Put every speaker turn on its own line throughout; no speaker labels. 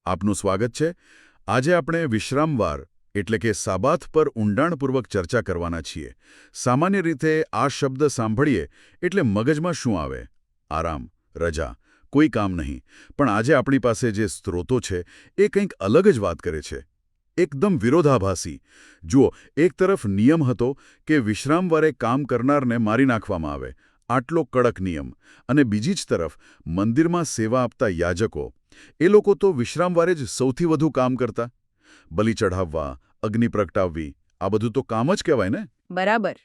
આપનું સ્વાગત છે. આજે આપણે વિશ્રામવાર એટલે કે સાબાથ પર ઊંડાણપૂર્વક ચર્ચા કરવાના છીએ. સામાન્ય રીતે આ શબ્દ સાંભળીએ એટલે મગજમાં શું આવે? આરામ, રજા, કોઈ કામ નહીં. પણ આજે આપણી પાસે જે સ્ત્રોતો છે એ કંઈક અલગ જ વાત કરે છે. એકદમ વિરોધાભાસી. જુઓ, એક તરફ નિયમ હતો કે વિશ્રામવારે કામ કરનારને મારી નાખવામાં આવે, આટલો કડક નિયમ, અને બીજી જ તરફ મંદિરમાં સેવા આપતા યાજકો, એ લોકો તો વિશ્રામવારે જ સૌથી વધુ કામ કરતા. બલિ ચઢાવવા, અગ્નિ પ્રગટાવવી, આ બધું તો કામ જ કહેવાય ને.
બરાબર.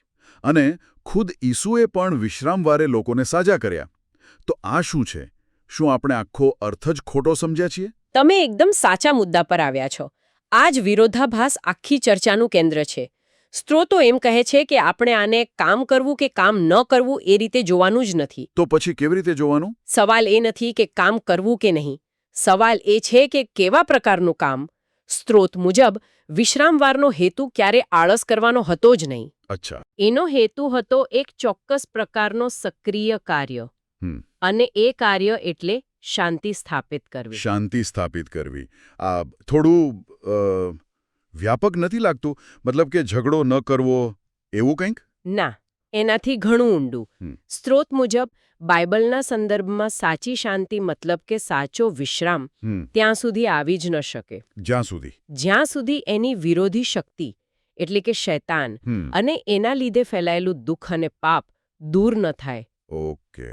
અને ખુદ ઈસુએ પણ વિશ્રામવારે લોકોને સાજા કર્યા. તો આ શું છે? શું આપણે આખો અર્થ જ ખોટો સમજ્યા છીએ?
તમે એકદમ સાચા મુદ્દા પર આવ્યા છો. આ જ વિરોધાભાસ આખી ચર્ચાનું કેન્દ્ર છે. સ્ત્રોતો એમ કહે છે કે આપણે આને કામ કરવું કે કામ ન કરવું એ રીતે જોવાનું જ નથી.
તો પછી કેવી રીતે જોવાનું?
સવાલ એ નથી કે કામ કરવું કે નહીં. સવાલ એ છે કે કેવા પ્રકારનું કામ. સ્ત્રોત મુજબ વિશ્રામવારનો હેતુ ક્યારે આળસ કરવાનો હતો જ નહીં.
અચ્છા.
એનો હેતુ હતો એક ચોક્કસ પ્રકારનો સક્રિય કાર્ય. અને એ કાર્ય એટલે શાંતિ સ્થાપિત કરવી.
શાંતિ સ્થાપિત કરવી. આ થોડું વ્યાપક નથી લાગતું? મતલબ કે ઝઘડો ન કરવો, એવું કંઈક?
ના, એનાથી ઘણું ઊંડું. સ્ત્રોત મુજબ બાઇબલના સંદર્ભમાં સાચી શાંતિ મતલબ કે સાચો વિશ્રામ ત્યાં સુધી આવી જ ન શકે. જ્યાં સુધી એની વિરોધી શક્તિ એટલે કે શૈતાન અને એના લીધે ફેલાયેલું દુઃખ અને પાપ દૂર ન થાય.
ઓકે.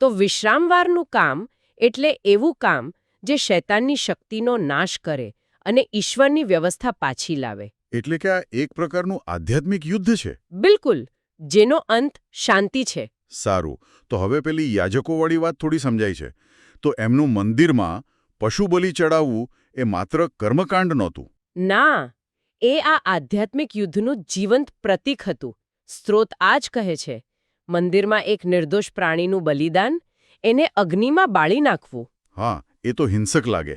તો વિશ્રામવારનું કામ એટલે એવું કામ જે શૈતાનની શક્તિનો નાશ કરે અને ઈશ્વરની વ્યવસ્થા પાછી લાવે.
એટલે કે આ એક પ્રકારનું આધ્યાત્મિક યુદ્ધ છે.
બિલકુલ, જેનો અંત શાંતિ છે.
સારું, તો હવે પેલી યાજકોવાળી વાત થોડી સમજાય છે. તો એમનું મંદિરમાં પશુ બલિ ચડાવવું એ માત્ર કર્મકાંડ નહોતું.
ના, એ આ આધ્યાત્મિક યુદ્ધનું જીવંત પ્રતીક હતું. સ્ત્રોત આ જ કહે છે. મંદિરમાં એક નિર્દોષ પ્રાણીનું બલિદાન, એને અગ્નિમાં બાળી નાખવું.
હા, એ તો હિંસક લાગે.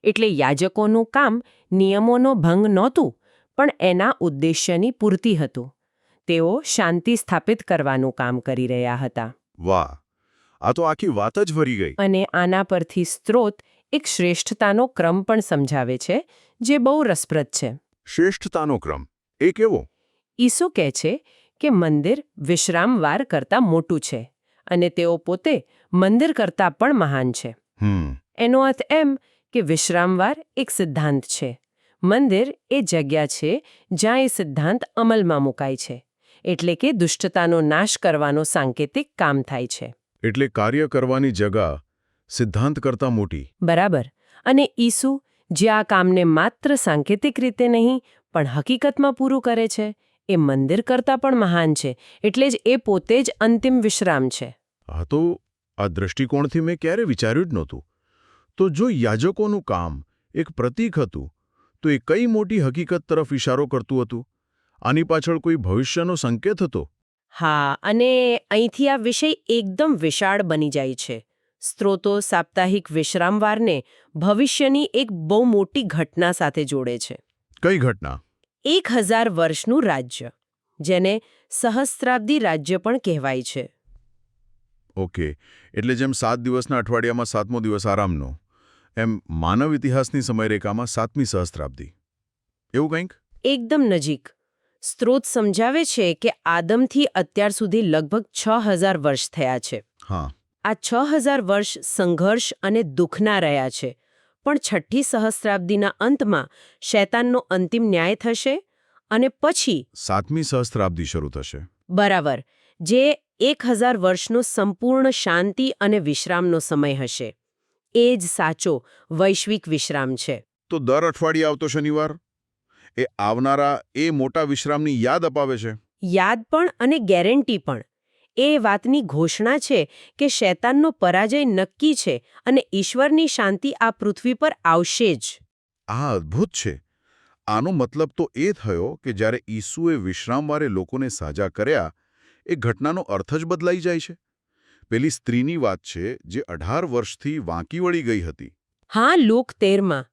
એટલે યાજકોનું કામ નિયમોનો ભંગ નહોતું, પણ એના ઉદ્દેશ્યની પૂર્તિ હતું. તેઓ શાંતિ સ્થાપિત કરવાનું કામ કરી રહ્યા હતા.
વાહ, આ તો આખી વાત જ વરી ગઈ.
અને આના પરથી સ્ત્રોત એક શ્રેષ્ઠતાનો ક્રમ પણ સમજાવે છે, જે બહુ રસપ્રદ છે.
શ્રેષ્ઠતાનો ક્રમ એ કેવો?
ઈસુ કહે છે કે મંદિર વિશ્રામવાર કરતાં મોટું છે અને તેઓ પોતે મંદિર કરતાં પણ મહાન છે. એનો અર્થ એમ કે વિશ્રામવાર એક સિદ્ધાંત છે. મંદિર એ જગ્યા છે જ્યાં એ સિદ્ધાંત અમલમાં મુકાય છે. એટલે કે દુષ્ટતાનો નાશ કરવાનો સાંકેતિક કામ થાય છે.
એટલે કાર્ય કરવાની જગા સિદ્ધાંત કરતાં મોટી.
બરાબર. અને ઈસુ જે આ કામને માત્ર સાંકેતિક રીતે નહીં પણ હકીકતમાં પૂરું કરે છે, એ મંદિર કરતાં પણ મહાન છે. એટલે જ એ પોતે જ અંતિમ વિશ્રામ છે.
હા, તો આ દૃષ્ટિકોણથી મેં ક્યારે વિચાર્યું જ નહોતું. તો જો યાજકોનું કામ એક પ્રતીક હતું, તો એ કઈ મોટી હકીકત તરફ ઇશારો કરતું હતું? આની પાછળ કોઈ ભવિષ્યનો સંકેત હતો?
હા, અને અહીંથી આ વિષય એકદમ વિશાળ બની જાય છે. સ્ત્રોતો સાપ્તાહિક વિશ્રામવારને ભવિષ્યની એક બહુ મોટી ઘટના સાથે જોડે છે.
કઈ ઘટના?
1000 વર્ષનું રાજ્ય, જેને સહસ્ત્રાબ્દી રાજ્ય પણ કહેવાય છે.
ઓકે, એટલે જેમ 7 દિવસના અઠવાડિયામાં 7મો દિવસ આરામનો, એમ માનવ ઇતિહાસની સમયરેખામાં 7મી સહસ્ત્રાબ્દી. એવું કંઈક?
એકદમ નજીક. સ્ત્રોત સમજાવે છે કે આદમથી અત્યાર સુધી લગભગ 6000 વર્ષ થયા છે.
હા.
આ 6000 વર્ષ સંઘર્ષ અને દુઃખના રહ્યા છે. પણ 6ઠ્ઠી સહસ્ત્રાબ્દીના અંતમાં શૈતાનનો અંતિમ ન્યાય થશે અને પછી
7મી સહસ્ત્રાબ્દી શરૂ થશે.
બરાબર, જે 1000 વર્ષનો સંપૂર્ણ શાંતિ અને વિશ્રામનો સમય હશે. એ જ સાચો વૈશ્વિક વિશ્રામ છે.
તો દર અઠવાડિયે આવતો શનિવાર એ આવનારા એ મોટા વિશ્રામની યાદ અપાવે છે.
યાદ પણ અને ગેરંટી પણ. એ વાતની ઘોષણા છે કે શૈતાનનો પરાજય નક્કી છે અને ઈશ્વરની શાંતિ આ પૃથ્વી પર આવશે જ.
આ અદ્ભુત છે. આનો મતલબ તો એ થયો કે જ્યારે ઈસુએ વિશ્રામવારે લોકોને સાજા કર્યા, એ ઘટનાનો અર્થ જ બદલાઈ જાય છે. પેલી સ્ત્રીની વાત છે જે 18 વર્ષથી વાંકી વળી ગઈ હતી.
હા, લુક 13માં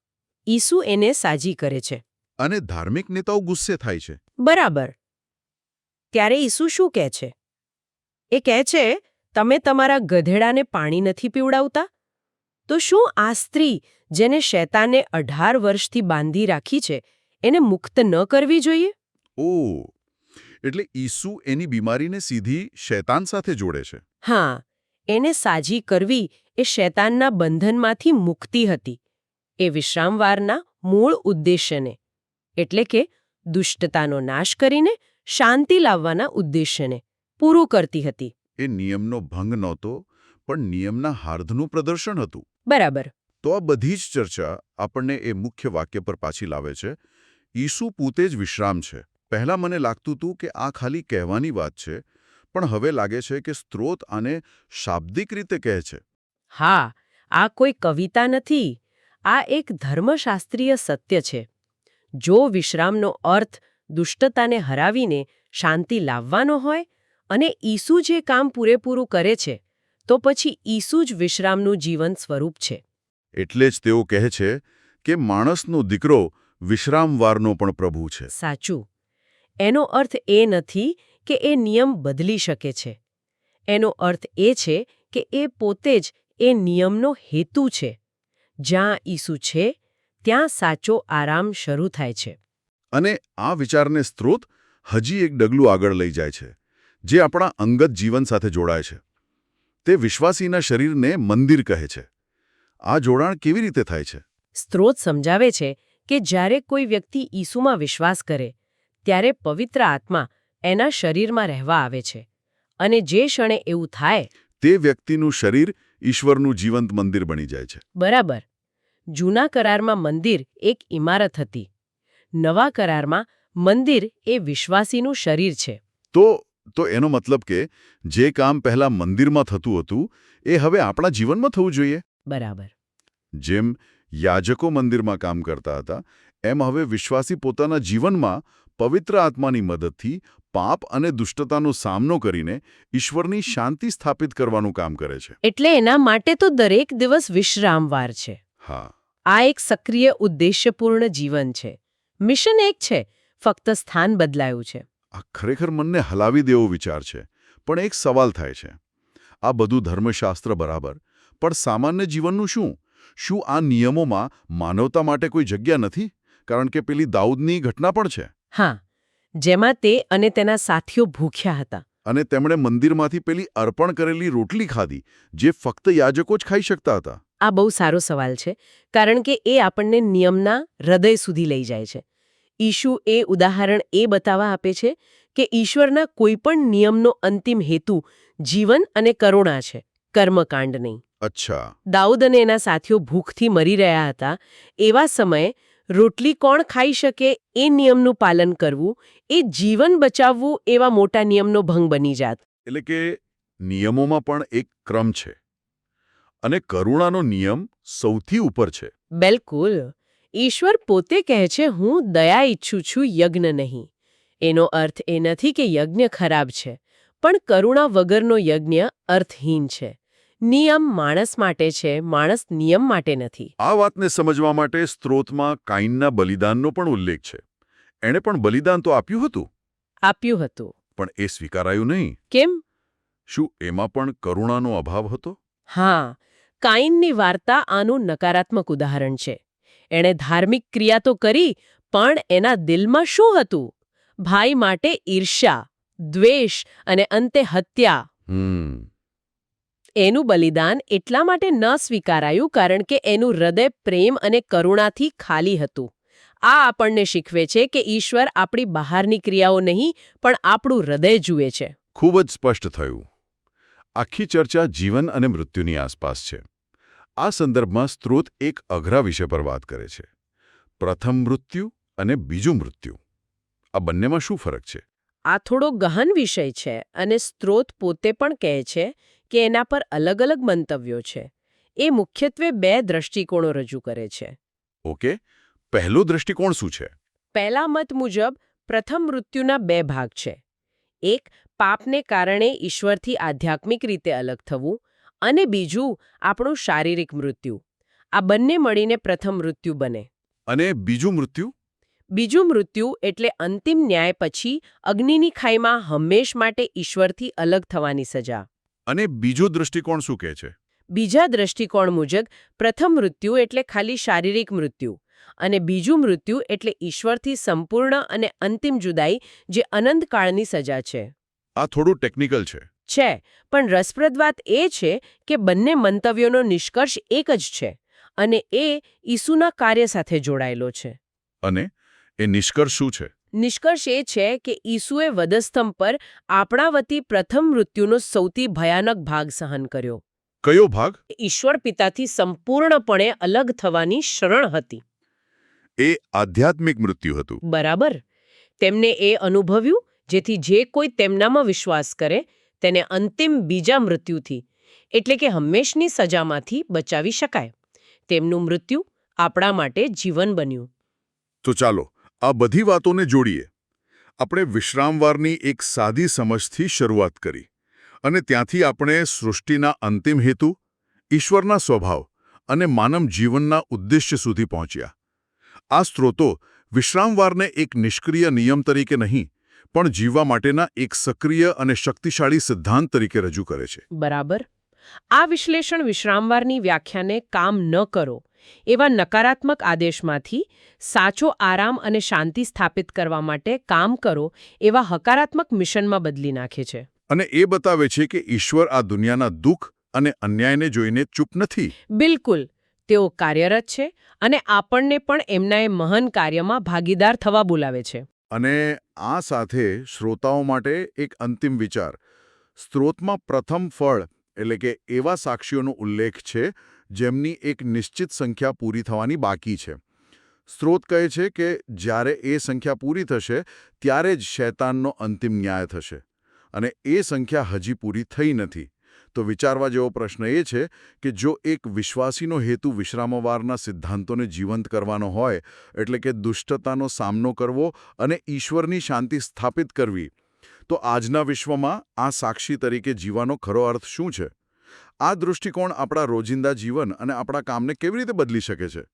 ઈસુ એને સાજી કરે છે.
અને ધાર્મિક નેતાઓ ગુસ્સે થાય છે.
બરાબર. ત્યારે ઈસુ શું કહે છે? એ કહે છે, તમે તમારા ગધેડાને પાણી નથી પીવડાવતા? તો શું આ સ્ત્રી જેને શૈતાને 18 વર્ષથી બાંધી રાખી છે એને મુક્ત ન કરવી જોઈએ?
ઓહ, એટલે ઈસુ એની બીમારીને સીધી શૈતાન સાથે જોડે છે.
હા, એને સાજી કરવી એ શૈતાનના બંધનમાંથી મુક્તિ હતી. એ વિશ્રામવારના મૂળ ઉદ્દેશ્યને, એટલે કે દુષ્ટતાનો નાશ કરીને શાંતિ લાવવાના ઉદ્દેશ્યને પૂરું કરતી હતી.
એ નિયમનો ભંગ નહોતો, પણ નિયમના હાર્દનું પ્રદર્શન હતું.
બરાબર.
તો આ બધી જ ચર્ચા આપણને એ મુખ્ય વાક્ય પર પાછી લાવે છે. ઈસુ પોતે જ વિશ્રામ છે. પહેલાં મને લાગતું હતું કે આ ખાલી કહેવાની વાત છે, પણ હવે લાગે છે કે સ્ત્રોત આને શાબ્દિક રીતે કહે છે.
હા, આ કોઈ કવિતા નથી. આ એક ધર્મશાસ્ત્રીય સત્ય છે. જો વિશ્રામનો અર્થ દુષ્ટતાને હરાવીને શાંતિ લાવવાનો હોય અને ઈસુ જે કામ પૂરેપૂરું કરે છે, તો પછી ઈસુ જ વિશ્રામનું જીવન સ્વરૂપ છે.
એટલે જ તેઓ કહે છે કે માણસનો દીકરો વિશ્રામવારનો પણ પ્રભુ છે.
સાચું. એનો અર્થ એ નથી કે એ નિયમ બદલી શકે છે. એનો અર્થ એ છે કે એ પોતે જ એ નિયમનો હેતુ છે. જ્યાં ઈસુ છે ત્યાં સાચો આરામ શરૂ થાય છે.
અને આ વિચારને સ્ત્રોત હજી એક ડગલું આગળ લઈ જાય છે, જે આપણા અંગત જીવન સાથે જોડાય છે. તે વિશ્વાસીના શરીરને મંદિર કહે છે. આ જોડાણ કેવી રીતે થાય છે?
સ્ત્રોત સમજાવે છે કે જ્યારે કોઈ વ્યક્તિ ઈસુમાં વિશ્વાસ કરે ત્યારે પવિત્ર આત્મા એના શરીરમાં રહેવા આવે છે. અને જે ક્ષણે એવું થાય
તે વ્યક્તિનું શરીર ઈશ્વરનું જીવંત મંદિર બની જાય છે.
બરાબર. જૂના કરારમાં મંદિર એક ઇમારત હતી. નવા કરારમાં મંદિર એ વિશ્વાસીનું શરીર છે.
તો એનો મતલબ કે જે કામ પહેલા મંદિરમાં થતું હતું એ હવે આપણા જીવનમાં થવું જોઈએ.
બરાબર.
જેમ યાજકો મંદિરમાં કામ કરતા હતા, એમ હવે વિશ્વાસી પોતાના જીવનમાં પવિત્ર આત્માની મદદથી પાપ અને દુષ્ટતાનો સામનો કરીને ઈશ્વરની શાંતિ સ્થાપિત કરવાનું કામ કરે છે.
એટલે એના માટે તો દરેક દિવસ વિશ્રામવાર છે.
હા,
આ એક સક્રિય ઉદ્દેશ્યપૂર્ણ જીવન છે. મિશન એક છે, ફક્ત સ્થાન બદલાયું છે.
આ ખરેખર મનને હલાવી દેવો વિચાર છે. પણ એક સવાલ થાય છે. આ બધું ધર્મશાસ્ત્ર બરાબર, પણ સામાન્ય જીવનનું શું? શું આ નિયમોમાં માનવતા માટે કોઈ જગ્યા નથી? કારણ કે પેલી દાઉદની ઘટના પણ છે.
હા, જેમાં તે અને તેના સાથીઓ ભૂખ્યા હતા.
અને તેમણે મંદિરમાંથી પેલી અર્પણ કરેલી રોટલી ખાધી, જે ફક્ત યાજકો જ ખાઈ શકતા હતા.
આ બહુ સારો સવાલ છે, કારણ કે એ આપણને નિયમના હૃદય સુધી લઈ જાય છે. ઈશુ એ ઉદાહરણ એ બતાવવા આપે છે કે ઈશ્વરના કોઈપણ નિયમનો અંતિમ હેતુ જીવન અને કરુણા છે, કર્મકાંડ નહીં.
અચ્છા.
દાઉદ અને એના સાથીઓ ભૂખથી મરી રહ્યા હતા. એવા સમયે રોટલી કોણ ખાઈ શકે એ નિયમનું પાલન કરવું, એ જીવન બચાવવું એવા મોટા નિયમનો ભંગ બની જાત.
એટલે કે નિયમોમાં પણ એક ક્રમ છે. અને કરુણાનો નિયમ સૌથી ઉપર છે.
બિલકુલ. ઈશ્વર પોતે કહે છે, હું દયા ઈચ્છું છું, યજ્ઞ નહીં. એનો અર્થ એ નથી કે યજ્ઞ ખરાબ છે, પણ કરુણા વગરનો યજ્ઞ અર્થહીન છે. નિયમ માણસ માટે છે, માણસ નિયમ માટે નથી.
આ વાતને સમજવા માટે સ્ત્રોતમાં કાઈનના બલિદાનનો પણ ઉલ્લેખ છે. એણે પણ બલિદાન તો આપ્યું હતું.
આપ્યું હતું.
પણ એ સ્વીકારાયું નહીં.
કેમ?
શું એમાં પણ કરુણાનો અભાવ હતો?
હા, કાઈનની વાર્તા આનું નકારાત્મક ઉદાહરણ છે. એણે ધાર્મિક ક્રિયા તો કરી, પણ એના દિલમાં શું હતું? ભાઈ માટે ઈર્ષ્યા, દ્વેષ અને અંતે હત્યા. એનું બલિદાન એટલા માટે ન સ્વીકારાયું કારણ કે એનું હૃદય પ્રેમ અને કરુણાથી ખાલી હતું. આ આપણને શીખવે છે કે ઈશ્વર આપણી બહારની ક્રિયાઓ નહીં, પણ આપણું હૃદય જુએ છે.
ખૂબ જ સ્પષ્ટ થયું. આખી ચર્ચા જીવન અને મૃત્યુની આસપાસ છે. આ સંદર્ભમાં સ્ત્રોત એક અઘરા વિષય પર વાત કરે છે. પ્રથમ મૃત્યુ અને બીજું મૃત્યુ. આ બંનેમાં શું ફરક છે?
આ થોડો ગહન વિષય છે અને સ્ત્રોત પોતે પણ કહે છે કે એના પર અલગ અલગ મંતવ્યો છે. એ મુખ્યત્વે બે દ્રષ્ટિકોણો રજૂ કરે છે.
ઓકે, પહેલો દ્રષ્ટિકોણ શું છે?
પહેલા મત મુજબ પ્રથમ મૃત્યુના બે ભાગ છે. એક, પાપને કારણે ઈશ્વરથી આધ્યાત્મિક રીતે અલગ થવું, અને બીજું, આપણું શારીરિક મૃત્યુ. આ બંને મળીને પ્રથમ મૃત્યુ બને.
અને બીજું મૃત્યુ?
બીજું મૃત્યુ એટલે અંતિમ ન્યાય પછી અગ્નિની ખાઈમાં હંમેશ માટે ઈશ્વરથી અલગ થવાની સજા.
અને બીજો દૃષ્ટિકોણ શું કહે છે?
બીજા દ્રષ્ટિકોણ મુજબ પ્રથમ મૃત્યુ એટલે ખાલી શારીરિક મૃત્યુ અને બીજું મૃત્યુ એટલે ઈશ્વરથી સંપૂર્ણ અને અંતિમ જુદાઈ જે અનંતકાળની સજા છે.
આ થોડું ટેકનિકલ છે.
છે, પણ રસપ્રદ વાત એ છે કે બંને મંતવ્યોનો નિષ્કર્ષ એક જ છે અને એ ઈસુના કાર્ય સાથે જોડાયેલો છે.
અને એ નિષ્કર્ષ શું છે?
નિષ્કર્ષ એ છે કે ઈસુએ વધસ્તંભ પર આપણા વતી પ્રથમ મૃત્યુનો સૌથી ભયાનક ભાગ સહન કર્યો.
કયો ભાગ?
ઈશ્વર પિતાથી સંપૂર્ણપણે અલગ થવાની શરણ હતી.
એ આધ્યાત્મિક મૃત્યુ હતું.
બરાબર. તેમને એ અનુભવ્યું જેથી જે કોઈ તેમનામાં વિશ્વાસ કરે તેને અંતિમ બીજા મૃત્યુથી એટલે કે હંમેશની સજામાંથી બચાવી શકાય. તેમનું મૃત્યુ આપણા માટે જીવન બન્યું.
તો ચાલો આ બધી વાતોને જોડીએ. આપણે વિશ્રામવારની એક સાદી સમજથી શરૂઆત કરી અને ત્યાંથી આપણે સૃષ્ટિના અંતિમ હેતુ, ઈશ્વરના સ્વભાવ અને માનવ જીવનના ઉદ્દેશ્ય સુધી પહોંચ્યા. આ સ્ત્રોતો વિશ્રામવારને એક નિષ્ક્રિય નિયમ તરીકે નહીં પણ જીવવા માટેના એક સક્રિય અને શક્તિશાળી સિદ્ધાંત તરીકે રજૂ કરે છે.
બરાબર. આ વિશ્લેષણ વિશ્રામવારની વ્યાખ્યાને કામ ન કરો એવા નકારાત્મક આદેશમાંથી સાચો આરામ અને શાંતિ સ્થાપિત કરવા માટે કામ કરો એવા હકારાત્મક મિશનમાં બદલી નાખે છે.
અને એ બતાવે છે કે ઈશ્વર આ દુનિયાના દુઃખ અને અન્યાયને જોઈને ચૂપ નથી.
બિલકુલ. તેઓ કાર્યરત છે અને આપણને પણ એમના એ મહાન કાર્યમાં ભાગીદાર થવા બોલાવે છે.
અને આ સાથે શ્રોતાઓ માટે એક અંતિમ વિચાર. સ્ત્રોતમાં પ્રથમ ફળ એટલે કે એવા સાક્ષીઓનો ઉલ્લેખ છે જેમની એક નિશ્ચિત સંખ્યા પૂરી થવાની બાકી છે. સ્ત્રોત કહે છે કે જ્યારે એ સંખ્યા પૂરી થશે ત્યારે જ શૈતાનનો અંતિમ ન્યાય થશે અને એ સંખ્યા હજી પૂરી થઈ નથી. તો વિચારવા જેવો પ્રશ્ન એ છે કે જો એક વિશ્વાસીનો હેતુ વિશ્રામવારના સિદ્ધાંતોને જીવંત કરવાનો હોય એટલે કે દુષ્ટતાનો સામનો કરવો અને ઈશ્વરની શાંતિ સ્થાપિત કરવી, તો આજના વિશ્વમાં આ સાક્ષી તરીકે જીવવાનો ખરો અર્થ શું છે? આ દૃષ્ટિકોણ આપણા રોજિંદા જીવન અને આપણા કામને કેવી રીતે બદલી શકે છે?